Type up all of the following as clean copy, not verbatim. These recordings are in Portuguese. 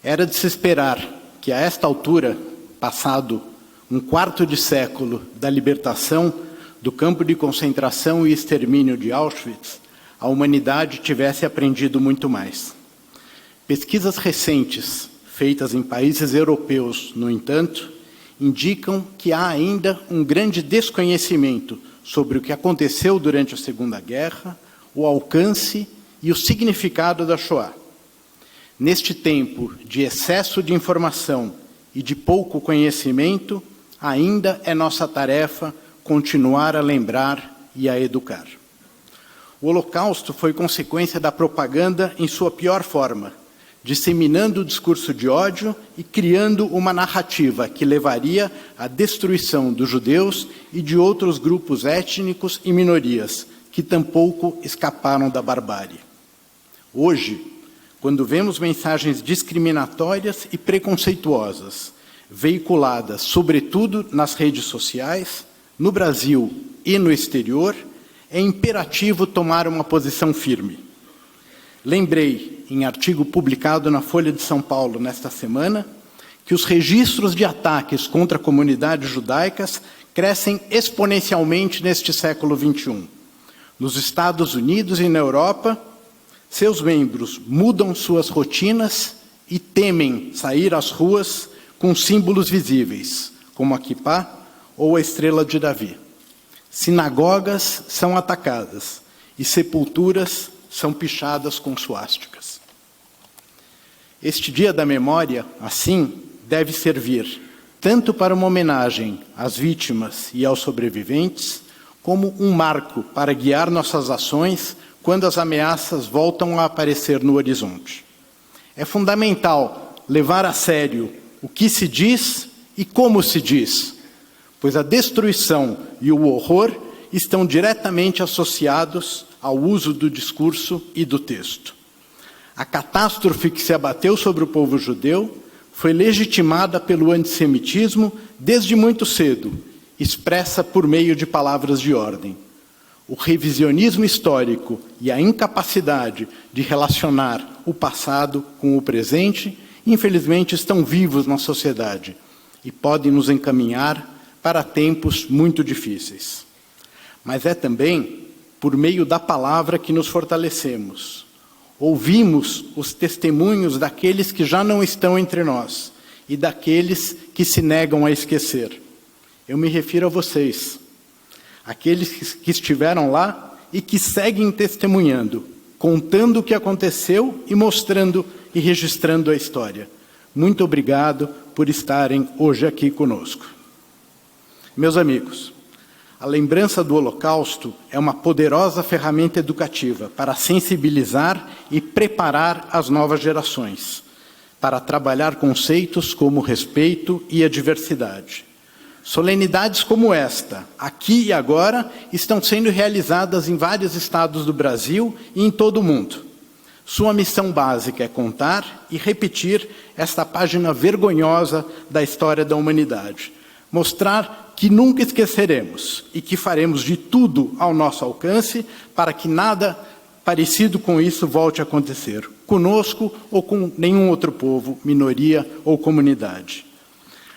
Era de se esperar que, a esta altura, passado um quarto de século da libertação do campo de concentração e extermínio de Auschwitz, a humanidade tivesse aprendido muito mais. Pesquisas recentes, feitas em países europeus, no entanto, indicam que há ainda um grande desconhecimento sobre o que aconteceu durante a Segunda Guerra, o alcance e o significado da Shoah. Neste tempo de excesso de informação e de pouco conhecimento, ainda é nossa tarefa continuar a lembrar e a educar. O Holocausto foi consequência da propaganda em sua pior forma, disseminando o discurso de ódio e criando uma narrativa que levaria à destruição dos judeus e de outros grupos étnicos e minorias, que tampouco escaparam da barbárie. Hoje, quando vemos mensagens discriminatórias e preconceituosas, veiculadas sobretudo nas redes sociais, no Brasil e no exterior, é imperativo tomar uma posição firme. Lembrei, em artigo publicado na Folha de São Paulo nesta semana, que os registros de ataques contra comunidades judaicas crescem exponencialmente neste século XXI. Nos Estados Unidos e na Europa, seus membros mudam suas rotinas e temem sair às ruas com símbolos visíveis, como a quipá ou a estrela de Davi. Sinagogas são atacadas e sepulturas são pichadas com suásticas. Este Dia da Memória, assim, deve servir tanto para uma homenagem às vítimas e aos sobreviventes, como um marco para guiar nossas ações quando as ameaças voltam a aparecer no horizonte. É fundamental levar a sério o que se diz e como se diz, pois a destruição e o horror estão diretamente associados ao uso do discurso e do texto. A catástrofe que se abateu sobre o povo judeu foi legitimada pelo antissemitismo desde muito cedo, expressa por meio de palavras de ordem. O revisionismo histórico e a incapacidade de relacionar o passado com o presente, infelizmente, estão vivos na sociedade e podem nos encaminhar para tempos muito difíceis. Mas é também por meio da palavra que nos fortalecemos. Ouvimos os testemunhos daqueles que já não estão entre nós e daqueles que se negam a esquecer. Eu me refiro a vocês, aqueles que estiveram lá e que seguem testemunhando, contando o que aconteceu e mostrando e registrando a história. Muito obrigado por estarem hoje aqui conosco. Meus amigos, a lembrança do Holocausto é uma poderosa ferramenta educativa para sensibilizar e preparar as novas gerações, para trabalhar conceitos como respeito e a diversidade. Solenidades como esta, aqui e agora, estão sendo realizadas em vários estados do Brasil e em todo o mundo. Sua missão básica é contar e repetir esta página vergonhosa da história da humanidade. Mostrar que nunca esqueceremos e que faremos de tudo ao nosso alcance para que nada parecido com isso volte a acontecer, conosco ou com nenhum outro povo, minoria ou comunidade.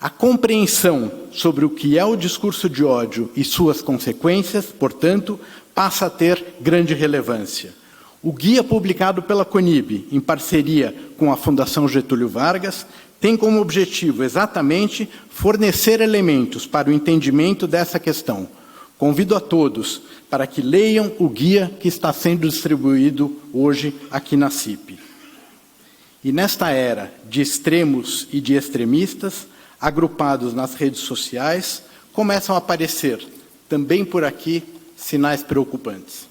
A compreensão sobre o que é o discurso de ódio e suas consequências, portanto, passa a ter grande relevância. O guia publicado pela CONIB, em parceria com a Fundação Getúlio Vargas, tem como objetivo exatamente fornecer elementos para o entendimento dessa questão. Convido a todos para que leiam o guia que está sendo distribuído hoje aqui na CIP. E nesta era de extremos e de extremistas, agrupados nas redes sociais, começam a aparecer, também por aqui, sinais preocupantes.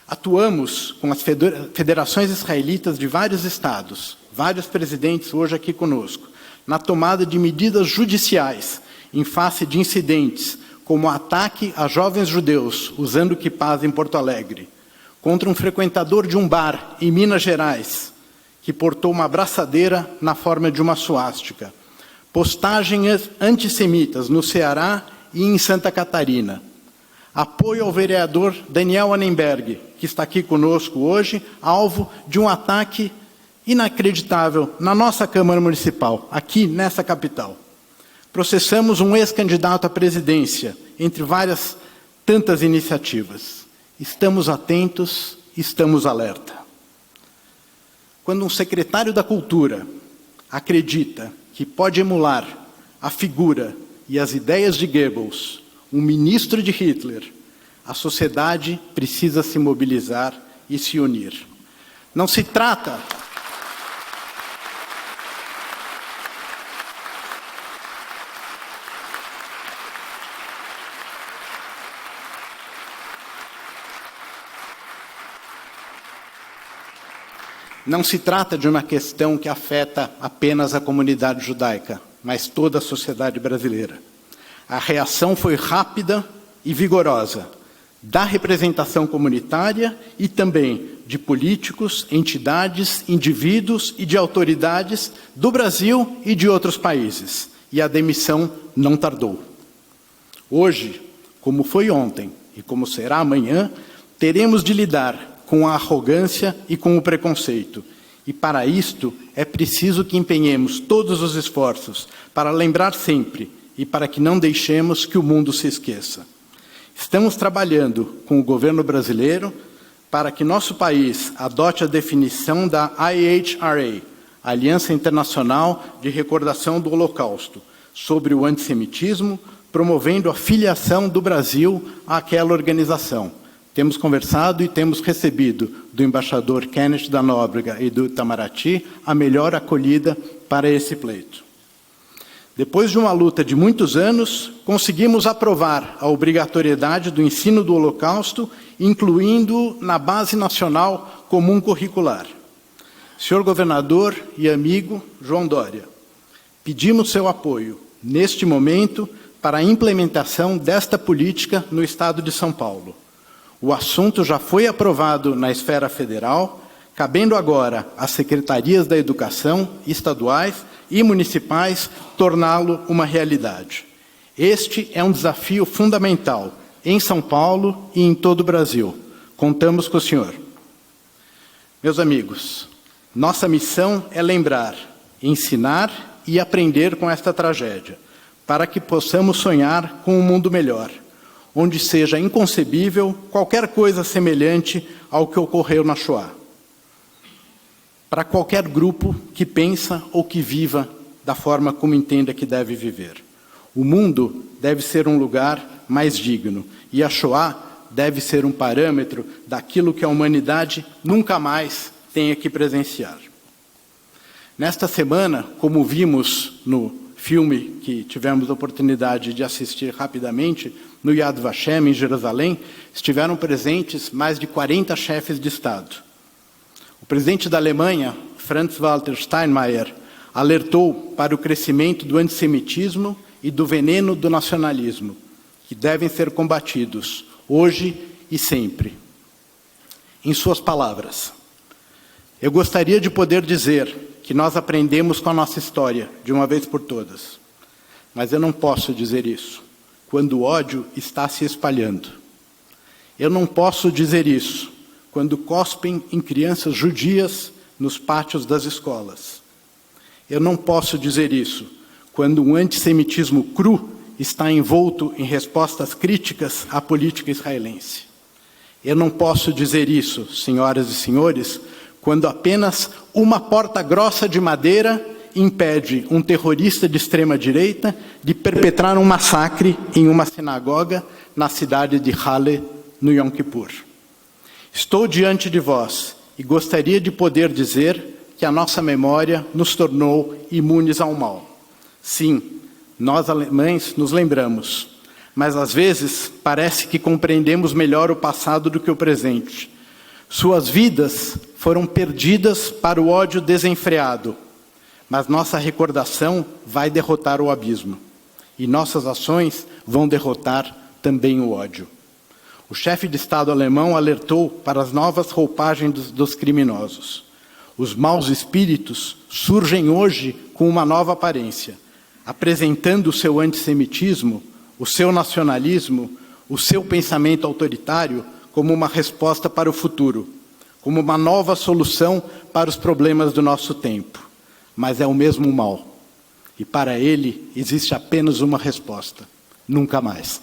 Atuamos com as federações israelitas de vários estados, vários presidentes hoje aqui conosco, na tomada de medidas judiciais em face de incidentes, como o ataque a jovens judeus usando quipás em Porto Alegre, contra um frequentador de um bar em Minas Gerais, que portou uma abraçadeira na forma de uma suástica, postagens antissemitas no Ceará e em Santa Catarina, apoio ao vereador Daniel Annenberg, que está aqui conosco hoje, alvo de um ataque Inacreditável, na nossa Câmara Municipal, aqui nessa capital. Processamos um ex-candidato à presidência, entre várias tantas iniciativas. Estamos atentos, estamos alerta. Quando um secretário da Cultura acredita que pode emular a figura e as ideias de Goebbels, um ministro de Hitler, a sociedade precisa se mobilizar e se unir. Não se trata de uma questão que afeta apenas a comunidade judaica, mas toda a sociedade brasileira. A reação foi rápida e vigorosa, da representação comunitária e também de políticos, entidades, indivíduos e de autoridades do Brasil e de outros países. E a demissão não tardou. Hoje, como foi ontem e como será amanhã, teremos de lidar com a arrogância e com o preconceito. E para isto é preciso que empenhemos todos os esforços para lembrar sempre e para que não deixemos que o mundo se esqueça. Estamos trabalhando com o governo brasileiro para que nosso país adote a definição da IHRA, Aliança Internacional de Recordação do Holocausto, sobre o antissemitismo, promovendo a filiação do Brasil àquela organização. Temos conversado e temos recebido do embaixador Kenneth da Nóbrega e do Itamaraty a melhor acolhida para esse pleito. Depois de uma luta de muitos anos, conseguimos aprovar a obrigatoriedade do ensino do Holocausto, incluindo na Base Nacional Comum Curricular. Senhor governador e amigo João Dória, pedimos seu apoio, neste momento, para a implementação desta política no Estado de São Paulo. O assunto já foi aprovado na esfera federal, cabendo agora às secretarias da Educação, estaduais e municipais, torná-lo uma realidade. Este é um desafio fundamental em São Paulo e em todo o Brasil. Contamos com o senhor. Meus amigos, nossa missão é lembrar, ensinar e aprender com esta tragédia, para que possamos sonhar com um mundo melhor, onde seja inconcebível qualquer coisa semelhante ao que ocorreu na Shoah. Para qualquer grupo que pensa ou que viva da forma como entenda que deve viver. O mundo deve ser um lugar mais digno, e a Shoah deve ser um parâmetro daquilo que a humanidade nunca mais tenha que presenciar. Nesta semana, como vimos no filme que tivemos a oportunidade de assistir rapidamente, no Yad Vashem, em Jerusalém, estiveram presentes mais de 40 chefes de Estado. O presidente da Alemanha, Franz-Walter Steinmeier, alertou para o crescimento do antissemitismo e do veneno do nacionalismo, que devem ser combatidos hoje e sempre. Em suas palavras, eu gostaria de poder dizer que nós aprendemos com a nossa história, de uma vez por todas. Mas eu não posso dizer isso quando o ódio está se espalhando. Eu não posso dizer isso quando cospem em crianças judias nos pátios das escolas. Eu não posso dizer isso quando um antissemitismo cru está envolto em respostas críticas à política israelense. Eu não posso dizer isso, senhoras e senhores, quando apenas uma porta grossa de madeira impede um terrorista de extrema-direita de perpetrar um massacre em uma sinagoga na cidade de Halle, no Yom Kippur. Estou diante de vós e gostaria de poder dizer que a nossa memória nos tornou imunes ao mal. Sim, nós alemães nos lembramos, mas às vezes parece que compreendemos melhor o passado do que o presente. Suas vidas foram perdidas para o ódio desenfreado, mas nossa recordação vai derrotar o abismo, e nossas ações vão derrotar também o ódio. O chefe de Estado alemão alertou para as novas roupagens dos criminosos. Os maus espíritos surgem hoje com uma nova aparência, apresentando o seu antissemitismo, o seu nacionalismo, o seu pensamento autoritário como uma resposta para o futuro, como uma nova solução para os problemas do nosso tempo, mas é o mesmo mal. E para ele existe apenas uma resposta: nunca mais.